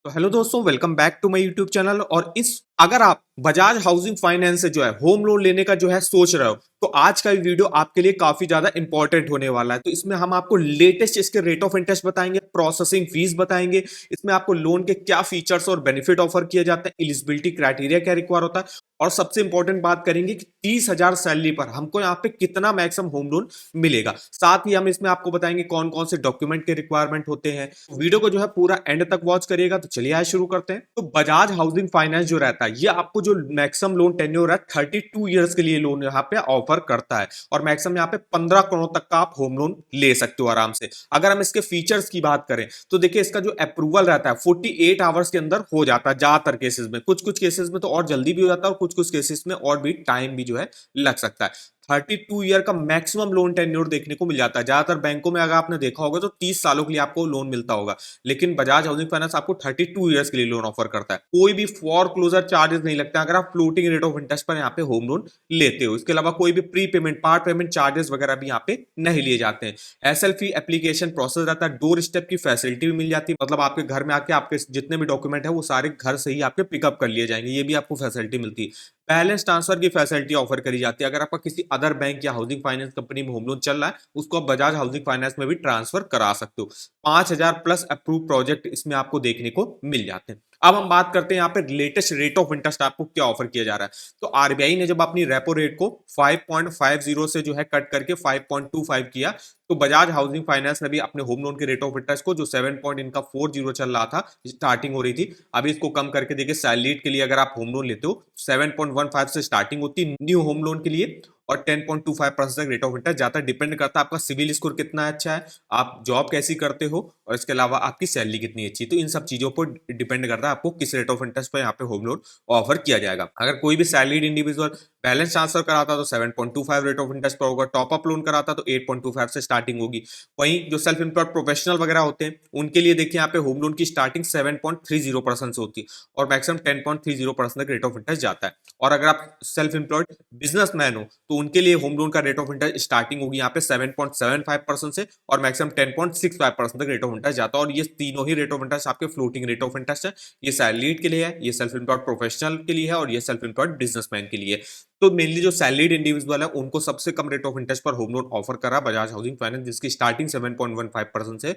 तो हेलो दोस्तों, welcome back to my YouTube channel. और इस अगर आप बजाज हाउसिंग फाइनेंस से जो है होम लोन लेने का जो है सोच रहे हो, तो आज का वीडियो आपके लिए काफी ज्यादा इंपॉर्टेंट होने वाला है। तो इसमें हम आपको लेटेस्ट इसके रेट ऑफ इंटरेस्ट बताएंगे, प्रोसेसिंग फीस बताएंगे, इसमें आपको लोन के क्या फीचर्स और बेनिफिट ऑफर किए जाते हैं, एलिजिबिलिटी क्राइटेरिया क्या रिक्वायर होता है, और सबसे इंपॉर्टेंट बात करेंगे कि 30,000 सैलरी पर हमको यहाँ पे कितना मैक्सिमम होम लोन मिलेगा। साथ ही हम इसमें आपको बताएंगे कौन कौन से डॉक्यूमेंट के रिक्वायरमेंट होते हैं। वीडियो को जो है पूरा एंड तक वॉच करिएगा। तो चलिए आज शुरू करते हैं। तो बजाज हाउसिंग फाइनेंस जो रहता है, ये आपको जो मैक्सिमम लोन टेन्योर है 32 ईयर्स के लिए लोन यहाँ पे ऑफर करता है, और मैक्सिमम यहाँ पे 15 करोड़ तक का आप होम लोन ले सकते हो आराम से। अगर हम इसके फीचर्स की बात करें तो देखिए, इसका जो अप्रूवल रहता है 48 आवर्स के अंदर हो जाता है ज्यादातर केसेस में। कुछ कुछ केसेस में तो और जल्दी भी हो जाता है, और कुछ कुछ केसेस में और भी टाइम भी जो है लग सकता है। 32 ईयर का मैक्सिमम लोन टेन्योर देखने को मिल जाता है। ज्यादातर बैंकों में अगर आपने देखा होगा तो 30 सालों के लिए आपको लोन मिलता होगा, लेकिन बजाज हाउसिंग फाइनेंस आपको 32 ईयर्स के लिए लोन ऑफर करता है। कोई भी फॉर क्लोजर चार्जेस नहीं लगता अगर आप फ्लोटिंग रेट ऑफ इंटरेस्ट पर यहाँ पे होम लोन लेते हो। इसके अलावा कोई भी pre payment, part payment charges वगैरह भी यहाँ पे नहीं लिए जाते हैं। एसएलपी एप्लीकेशन प्रोसेस रहता है, डोर स्टेप की फैसिलिटी भी मिल जाती है, मतलब आपके घर में आके आपके जितने भी डॉक्यूमेंट है वो सारे घर से ही आपके पिकअप कर लिए जाएंगे, ये भी आपको फैसिलिटी मिलती है। बैलेंस ट्रांसफर की फैसिलिटी ऑफर करी जाती है। अगर आपका किसी अदर बैंक या हाउसिंग फाइनेंस कंपनी में होम लोन चल रहा है, उसको आप बजाज हाउसिंग फाइनेंस में भी ट्रांसफर करा सकते हो। 5,000 प्लस अप्रूव प्रोजेक्ट इसमें आपको देखने को मिल जाते हैं। अब हम बात करते हैं यहाँ पे लेटेस्ट रेट ऑफ इंटरेस्ट आपको क्या ऑफर किया जा रहा है। तो आरबीआई ने जब अपनी रेपो रेट को 5.50 से जो है कट करके 5.25 किया, तो बजाज हाउसिंग फाइनेंस ने भी अपने होम लोन के रेट ऑफ इंटरेस्ट को, जो 7.40 चल रहा था, स्टार्टिंग हो रही थी, अभी इसको कम करके देखिए सैलरीड के लिए अगर आप होम लोन लेते हो 7.15 से स्टार्टिंग होती है न्यू होम लोन के लिए, और 10.25% तक रेट ऑफ इंटरेस्ट जाता है। डिपेंड करता है आपका सिविल स्कोर कितना अच्छा है, आप जॉब कैसी करते हो, और इसके अलावा आपकी सैलरी कितनी अच्छी है। तो इन सब चीजों पर डिपेंड करता है आपको किस रेट ऑफ इंटरेस्ट पर यहाँ पे होम लोन ऑफर किया जाएगा। अगर कोई भी सैलरीड इंडिविजुअल बैलेंस ट्रांसफर कराता तो 7.25 रेट ऑफ इंटरेस्ट पर होगा, टॉप अप लोन कराता तो 8.25 से स्टार्टिंग होगी। वहीं जो सेल्फ एम्प्लॉयड प्रोफेशनल वगैरह होते हैं, उनके लिए देखिए यहाँ पे होम लोन की स्टार्टिंग 7.30% से होती है, और मैक्सिमम 10.30% तक रेट ऑफ इंटरेस्ट जाता है। और अगर आप सेल्फ एम्प्लॉयड बिजनेसमैन हो तो उनके लिए होम लोन का रेट ऑफ इंटरेस्ट स्टार्टिंग होगी यहाँ पे 7.75% से, और मैक्सिमम 10.65% तक रेट ऑफ इंटरेस्ट जाता है। और ये तीनों ही रेट ऑफ इंटरेस्ट आपके फ्लोटिंग रेट ऑफ इंटरेस्ट है। ये सैलरीड के लिए है, ये सेल्फ एम्प्लॉयड प्रोफेशनल के लिए है, और ये सेल्फ एम्प्लॉयड बिजनेसमैन के लिए। तो मेनली जो सैलरीड इंडिविजुअल है उनको सबसे कम रेट ऑफ इंटरेस्ट पर होम लोन ऑफर करा बजाज हाउसिंग फाइनेंस, जिसकी स्टार्टिंग 7.15% से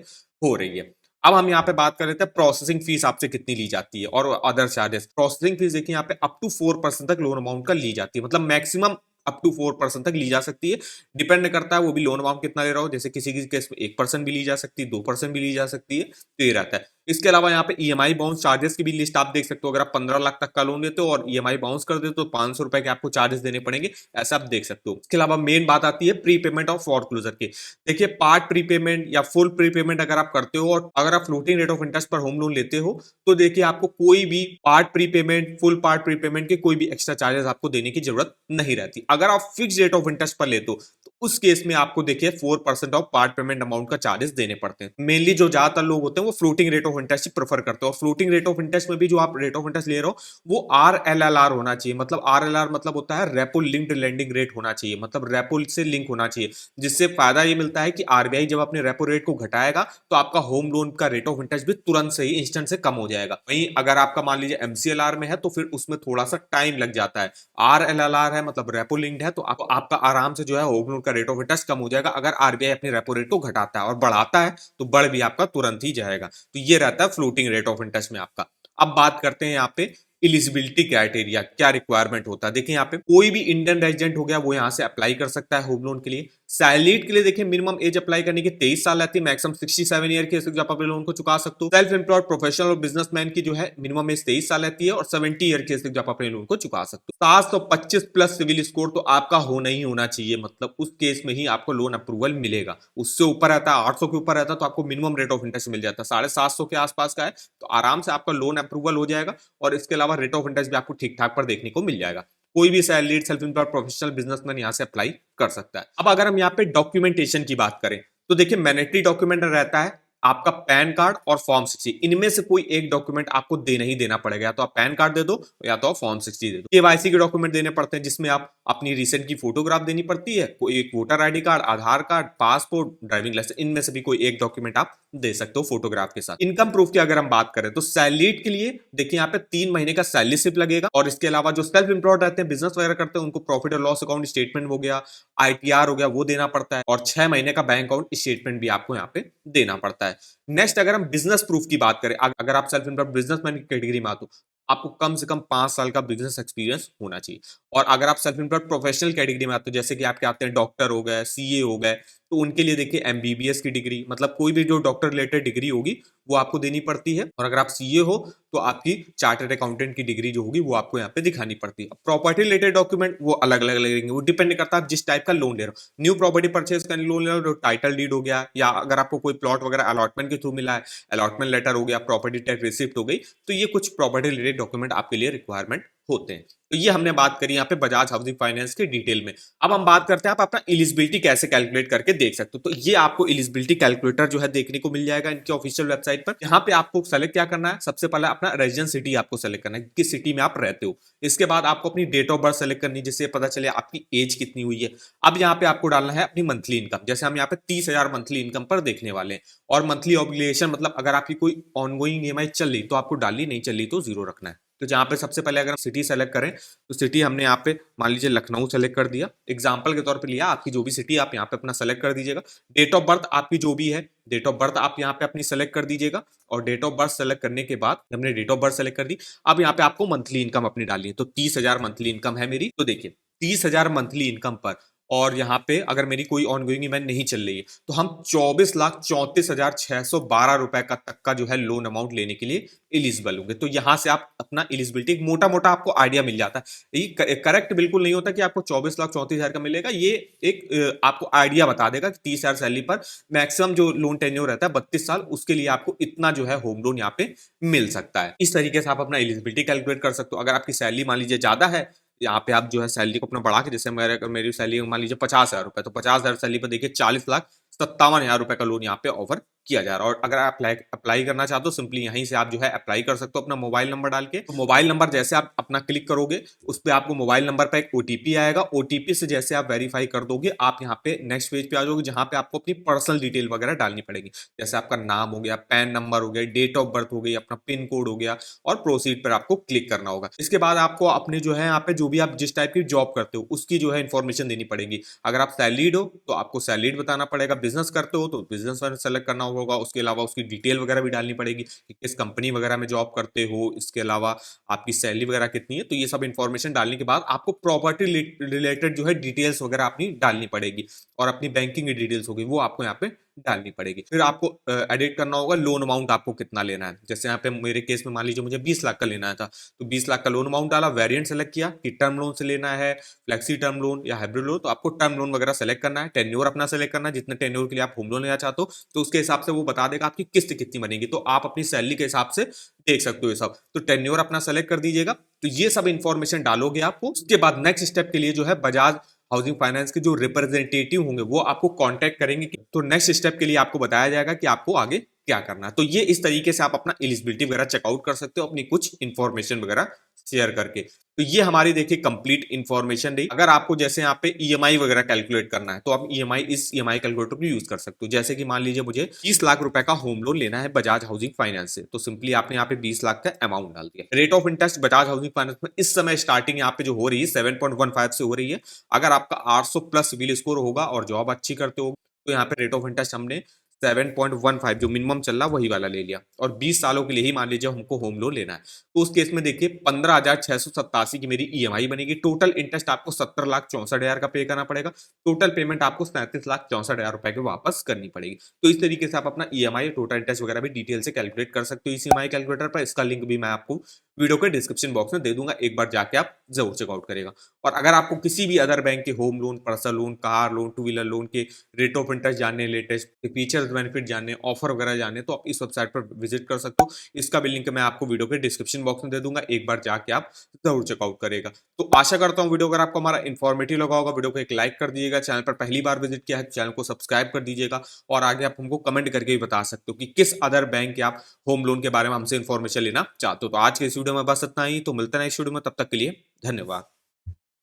हो रही है। अब हम यहाँ पे बात कर रहे थे प्रोसेसिंग फीस आपसे कितनी ली जाती है और अदर चार्जेस। प्रोसेसिंग फीस देखिए यहाँ पे अप टू 4% तक लोन अमाउंट का ली जाती है, मतलब मैक्सिमम अप टू 4% तक ली जा सकती है। डिपेंड करता है वो भी लोन अमाउंट कितना ले रहा हो, जैसे किसी किसी केस में 1% भी ली जा सकती है, 2% भी ली जा सकती है, तो ये रहता है। इसके अलावा यहाँ पे ईएमआई बाउंस चार्जेस की भी लिस्ट आप देख सकते हो। अगर आप 15 लाख तक का लोन लेते हो और ईएमआई बाउंस कर देते हो तो 500 रुपए के आपको चार्जेस देने पड़ेंगे, ऐसा आप देख सकते हो। इसके अलावा मेन बात आती है प्री पेमेंट और फॉर क्लोजर की। देखिए, पार्ट प्री पेमेंट या फुल प्री पेमेंट अगर आप करते हो, और अगर आप फ्लोटिंग रेट ऑफ इंटरेस्ट पर होम लोन लेते हो, तो देखिए आपको कोई भी part pre payment, full part pre payment के कोई भी एक्स्ट्रा चार्जेस आपको देने की जरूरत नहीं रहती। अगर आप फिक्स रेट ऑफ इंटरेस्ट पर लेते हो तो उस केस में आपको देखिए 4% ऑफ पार्ट पेमेंट अमाउंट का चार्जेस देने पड़ते हैं। मेनली जो ज्यादातर लोग होते हैं वो floating rate of interest he prefer करते हैं। और फ्लोटिंग रेट ऑफ इंटरेस्ट में भी जो आप रेट ऑफ इंटरेस्ट ले रहे हो वो आरएलएलआर होना चाहिए। मतलब आरएलआर मतलब होता है रेपो लिंक्ड लेंडिंग रेट होना चाहिए, मतलब रेपो से लिंक होना चाहिए। जिससे फायदा ये मिलता है कि आरबीआई जब अपने रेपो रेट को घटाएगा तो आपका होम लोन का रेट ऑफ इंटरेस्ट भी तुरंत से ही इंस्टेंट से कम हो जाएगा। वहीं अगर आपका मान लीजिए एमसीएलआर में है तो फिर उसमें थोड़ा सा टाइम लग जाता है। आरएलएलआर है मतलब रेपो लिंक्ड है, तो आपका आराम से जो है होम लोन का रेट ऑफ इंटरेस्ट कम हो जाएगा। अगर आरबीआई अपने रेपो रेट को घटाता है और बढ़ाता है तो बढ़ भी आपका तुरंत ही जाएगा। तो ये रहता है फ्लोटिंग रेट ऑफ इंटरेस्ट में आपका। अब बात करते हैं यहाँ पे एलिजिबिलिटी क्राइटेरिया, क्या रिक्वायरमेंट होता है। देखिए यहाँ पे कोई भी इंडियन रेजिडेंट हो गया वो यहाँ से अप्लाई कर सकता है होम लोन के लिए। सैलरीड के लिए देखिए मिनिमम एज अप्लाई करने की 23 साल रहती है, मैक्सिमम 67 ईयर की आप अपने लोन को चुका सकते हो। सेल्फ एम्प्लॉयड प्रोफेशनल और बिजनेसमैन की जो है मिनिमम एज 23 साल रहती है, और 70 ईयर की आप अपने लोन को चुका सकते हो। 725 प्लस सिविल स्कोर तो आपका होना ही होना चाहिए, मतलब उस केस में ही आपको लोन अप्रूवल मिलेगा। उससे ऊपर रहता है, 800 के ऊपर रहता है, तो आपको मिनिमम रेट ऑफ इंटरेस्ट मिल जाता है 750 के आसपास का है, तो आराम से आपका लोन अप्रूवल हो जाएगा। और इसके अलावा रेट ऑफ इंटरेस्ट भी आपको ठीक ठाक पर देखने को मिल जाएगा। कोई भी salaried self employed professional businessman यहाँ से अप्लाई कर सकता है। अब अगर हम यहाँ पे डॉक्यूमेंटेशन की बात करें तो देखिए मैंडेटरी डॉक्यूमेंट रहता है आपका पैन कार्ड और फॉर्म 60, इनमें से कोई एक डॉक्यूमेंट आपको देना ही देना पड़ेगा। या तो आप पैन कार्ड दे दो या तो आप फॉर्म 60 दे दो। केवाईसी के डॉक्यूमेंट देने पड़ते हैं, जिसमें आप अपनी रिसेंट की फोटोग्राफ देनी पड़ती है, कोई एक वोटर आईडी कार्ड, आधार कार्ड, पासपोर्ट, ड्राइविंग लाइसेंस, इनमें से भी कोई एक डॉक्यूमेंट आप दे सकते हो फोटोग्राफ के साथ। इनकम प्रूफ की अगर हम बात करें तो सैलरीड के लिए देखिए यहाँ पे 3 महीने का सैलरी स्लिप लगेगा, और इसके अलावा जो सेल्फ एम्प्लॉयड रहते हैं, बिजनेस वगैरह करते हैं, उनको प्रॉफिट और लॉस अकाउंट स्टेटमेंट हो गया, आईटीआर हो गया, वो देना पड़ता है, और 6 महीने का बैंक अकाउंट स्टेटमेंट भी आपको यहाँ पे देना पड़ता है। नेक्स्ट, अगर हम बिजनेस प्रूफ की बात करें, अगर आप सेल्फ एम्प्लॉयड बिजनेसमैन की कैटेगरी में आते हो, आपको कम से कम 5 साल का बिजनेस एक्सपीरियंस होना चाहिए। और अगर आप सेल्फ एम्प्लॉयड प्रोफेशनल कैटेगरी में आते हो, जैसे कि आपके आते हैं डॉक्टर हो गए, सीए हो गए, तो उनके लिए देखिए एमबीबीएस की डिग्री, मतलब कोई भी जो डॉक्टर रिलेटेड डिग्री होगी वो आपको देनी पड़ती है। और अगर आप सीए हो तो आपकी चार्टर्ड अकाउंटेंट की डिग्री जो होगी वो आपको यहाँ पे दिखानी पड़ती है। प्रॉपर्टी रिलेटेड डॉक्यूमेंट वो अलग अलग लगेंगे, वो डिपेंड करता है आप जिस टाइप का लोन ले रहे हो। न्यू प्रॉपर्टी परचेज का लोन ले रहे हो, टाइटल डीड हो गया, या अगर आपको कोई प्लॉट वगैरह अलॉटमेंट के थ्रू मिला है, अलॉटमेंट लेटर हो गया, प्रॉपर्टी टैक्स रिसिप्ट हो गई, तो ये कुछ प्रॉपर्टी रिलेटेड डॉक्यूमेंट आपके लिए रिक्वायरमेंट होते हैं। तो ये हमने बात करी यहाँ पे बजाज हाउसिंग फाइनेंस के डिटेल में। अब हम बात करते हैं आप अपना एलिजिबिलिटी कैसे कैलकुलेट करके देख सकते हो। तो ये आपको एलिजिबिलिटी कैलकुलेटर जो है देखने को मिल जाएगा इनकी ऑफिशियल वेबसाइट पर। यहाँ पे आपको सेलेक्ट क्या करना है, सबसे पहले अपना रेजिडेंस सिटी आपको सेलेक्ट करना है, किस सिटी में आप रहते हो। इसके बाद आपको अपनी डेट ऑफ बर्थ सेलेक्ट करनी है, जिससे पता चले आपकी एज कितनी हुई है। अब यहाँ पे आपको डालना है अपनी मंथली इनकम, जैसे हम यहाँ पे 30,000 मंथली इनकम पर देखने वाले हैं। और मंथली ऑब्लिगेशन मतलब अगर आपकी कोई ऑनगोइंग ईएमआई चल रही तो आपको डालनी, नहीं चल रही तो जीरो रखना है। तो जहाँ पे सबसे पहले अगर हम सिटी सेलेक्ट करें तो सिटी हमने यहाँ पे मान लीजिए लखनऊ सेलेक्ट कर दिया, एग्जांपल के तौर पे लिया। आपकी जो भी सिटी आप यहाँ पे अपना सेलेक्ट कर दीजिएगा। डेट ऑफ बर्थ आपकी जो भी है, डेट ऑफ बर्थ आप यहाँ पे अपनी सेलेक्ट कर दीजिएगा। और डेट ऑफ बर्थ सेलेक्ट करने के बाद हमने डेट ऑफ बर्थ सेलेक्ट कर दी। अब यहाँ पे आपको मंथली इनकम अपनी डालनी है। तो 30,000 मंथली इनकम है मेरी। तो देखिए 30,000 मंथली इनकम पर, और यहाँ पे अगर मेरी कोई ऑनगोइंग इवेंट नहीं चल रही है, तो हम 24,34,612 रुपए का तक का जो है लोन अमाउंट लेने के लिए एलिजिबल होंगे। तो यहाँ से आप अपना एलिजिबिलिटी मोटा मोटा आपको आइडिया मिल जाता है। ये करेक्ट बिल्कुल नहीं होता कि आपको 24,34,000 का मिलेगा। ये एक आपको आइडिया बता देगा कि 30,000 सैलरी पर मैक्सिमम जो लोन टेन्योर रहता है 32 साल, उसके लिए आपको इतना जो है होम लोन यहाँ पे मिल सकता है। इस तरीके से आप अपना एलिजिबिलिटी कैलकुलेट कर सकते हो। अगर आपकी सैलरी मान लीजिए ज्यादा है, यहाँ पे आप जो है सैलरी को अपना बढ़ा के, जैसे मेरी सैलरी मान लीजिए 50,000 रुपए, तो 50,000 सैलरी पर देखिए 40,57,000 रुपए का लोन यहाँ पे ऑफर किया जा रहा है। और अगर आप अप्लाई करना चाहते हो, सिंपली यहीं से आप जो है अप्लाई कर सकते हो अपना मोबाइल नंबर डाल के। तो मोबाइल नंबर जैसे आप अपना क्लिक करोगे, उस पर आपको मोबाइल नंबर पर एक ओटीपी आएगा। ओटीपी से जैसे आप वेरीफाई कर दोगे, आप यहाँ पे नेक्स्ट पेज पे आ जाओगे, जहां पे आपको अपनी पर्सनल डिटेल वगैरह डालनी पड़ेगी। जैसे आपका नाम हो गया, पैन नंबर हो गया, डेट ऑफ बर्थ हो गई, अपना पिन कोड हो गया, और प्रोसीड पर आपको क्लिक करना होगा। इसके बाद आपको अपने जो है यहाँ पे जो भी आप जिस टाइप की जॉब करते हो उसकी जो है इन्फॉर्मेशन देनी पड़ेगी। अगर आप सैलरीड हो तो आपको सैलरीड बताना पड़ेगा, बिजनेस करते हो तो बिजनेस सेलेक्ट करना होगा। उसके अलावा उसकी डिटेल वगैरह भी डालनी पड़ेगी कि किस कंपनी वगैरह में जॉब करते हो, इसके अलावा आपकी सैलरी वगैरह कितनी है। तो ये सब इन्फॉर्मेशन डालने के बाद आपको प्रॉपर्टी रिलेटेड जो है डिटेल्स वगैरह अपनी डालनी पड़ेगी, और अपनी बैंकिंग की डिटेल्स होगी वो आपको यहाँ पे डालनी पड़ेगी। फिर आपको एडिट करना होगा लोन अमाउंट आपको कितना लेना है। जैसे यहाँ पे मेरे केस में मान लीजिए मुझे 20 लाख का लेना था, तो 20 लाख का लोन अमाउंट डाला, वेरिएंट सेलेक्ट किया कि टर्म लोन से लेना है, फ्लेक्सी टर्म लोन या हाइब्रिड लोन। तो आपको टर्म लोन वगैरह सेलेक्ट करना है, टेन्योर अपना सेलेक्ट करना है, जितने टेन्योर के लिए आप होम लोन लेना चाहते हो, तो उसके हिसाब से वो बता देगा आपकी किस्त कितनी बनेगी। तो आप अपनी सैलरी के हिसाब से देख सकते हो ये सब। तो टेन्योर अपना सेलेक्ट कर दीजिएगा। तो ये सब इंफॉर्मेशन डालोगे आपको। उसके बाद नेक्स्ट स्टेप के लिए जो है बजाज हाउसिंग फाइनेंस के जो रिप्रेजेंटेटिव होंगे वो आपको कांटेक्ट करेंगे। तो नेक्स्ट स्टेप के लिए आपको बताया जाएगा कि आपको आगे क्या करना है। तो ये इस तरीके से आप अपना एलिजिबिलिटी वगैरह चेकआउट कर सकते हो, अपनी कुछ इंफॉर्मेशन वगैरह शेयर करके। तो ये हमारी देखिए कंप्लीट इंफॉर्मेशन रही। अगर आपको जैसे यहाँ पे ईएमआई वगैरह कैलकुलेट करना है, तो आप इस ईएमआई कैलकुलेटर को यूज कर सकते हो। जैसे कि मान लीजिए मुझे 30 लाख रुपए का होम लोन लेना है बजाज हाउसिंग फाइनेंस से, तो सिंपली आपने यहाँ पे 20 लाख का अमाउंट डाल दिया। Rate of interest Bajaj housing finance में इस समय स्टार्टिंग यहाँ पे जो हो रही है 7.15 से हो रही है। अगर आपका 800 प्लस सिविल स्कोर होगा और जॉब अच्छी करते हो, तो यहाँ पे रेट ऑफ इंटरेस्ट हमने 7.15 जो मिनिमम चल रहा वही वाला ले लिया, और 20 सालों के लिए ही मान लीजिए हमको होम लोन लेना है। तो उस केस में देखिए 15,687 की मेरी ईएमआई बनेगी। टोटल इंटरेस्ट आपको 17,64,000 का पे करना पड़ेगा। टोटल पेमेंट आपको 37,64,000 रुपए की वापस करनी पड़ेगी। तो इस तरीके से आप अपना ईएमआई टोटल इंटरेस्ट वगैरह भी डिटेल से कैलकुलेट कर सकते हो इस ईएमआई कैलकुलेटर पर। इसका लिंक भी मैं आपको वीडियो के डिस्क्रिप्शन बॉक्स में दे दूंगा, एक बार जाके आप जरूर चेकआउट करेगा। और अगर आपको किसी भी अदर बैंक के home loan, personal loan, car loan, two wheeler loan के रेट ऑफ इंटरेस्ट जानने, लेटेस्ट फीचर्स बेनिफिट जानने, ऑफर वगैरह जानने, तो आप इस वेबसाइट पर विजिट कर सकते हो। इसका भी लिंक मैं आपको वीडियो के डिस्क्रिप्शन बॉक्स में दे दूंगा, एक बार जाके आप जरूर चेकआउट करेगा। तो आशा करता हूँ वीडियो अगर आपको हमारा इन्फॉर्मेटिव लगा होगा, वीडियो को एक लाइक कर दीजिएगा, चैनल पर पहली बार विजिट किया है तो चैनल को सब्सक्राइब कर दीजिएगा, और आगे आप हमको कमेंट करके भी बता सकते हो कि किस अदर बैंक के आप होम लोन के बारे में हमसे इन्फॉर्मेशन लेना चाहते हो। तो आज के इस वीडियो में बस इतना ही, तो मिलते हैं इस वीडियो में, तब तक के लिए धन्यवाद।